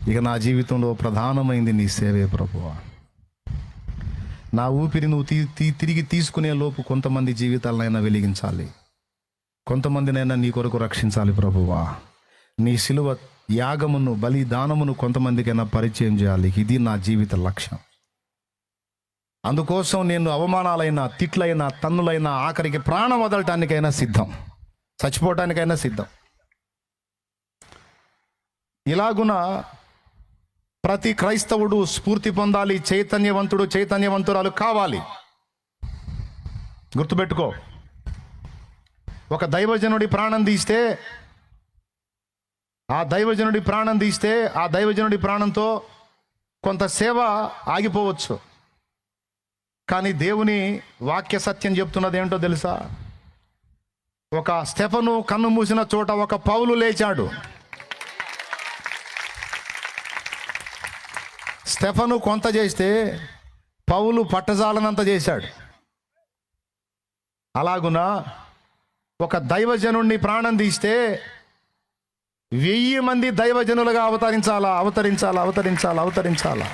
ఇక నా జీవితంలో ప్రధానమైంది నీ సేవే ప్రభువా. నా ఊపిరి నువ్వు తిరిగి తీసుకునే లోపు కొంతమంది జీవితాలనైనా వెలిగించాలి, కొంతమందినైనా నీ కొరకు రక్షించాలి ప్రభువా. నీ సిలువ యాగమును, బలిదానమును కొంతమందికైనా పరిచయం చేయాలి. ఇది నా జీవిత లక్ష్యం. అందుకోసం నేను అవమానాలైనా, తిట్లైనా, తన్నులైనా, ఆఖరికి ప్రాణం వదలటానికైనా సిద్ధం, చచ్చిపోవటానికైనా సిద్ధం. ఇలాగున ప్రతి క్రైస్తవుడు స్ఫూర్తి పొందాలి, చైతన్యవంతుడు, చైతన్యవంతురాలు కావాలి. గుర్తుపెట్టుకో, ఒక దైవజనుడి ప్రాణం తీస్తే, ఆ దైవజనుడి ప్రాణంతో కొంత సేవ ఆగిపోవచ్చు. కానీ దేవుని వాక్య సత్యం చెప్తున్నది ఏంటో తెలుసా? ఒక స్టెఫను కన్ను మూసిన చోట ఒక పౌలు లేచాడు. స్టెఫను కొంత చేస్తే పౌలు పట్టజాలనంత చేశాడు. అలాగునా ఒక దైవజనుడిని ప్రాణం తీస్తే 1000 మంది దైవజనులుగా అవతరించాలా.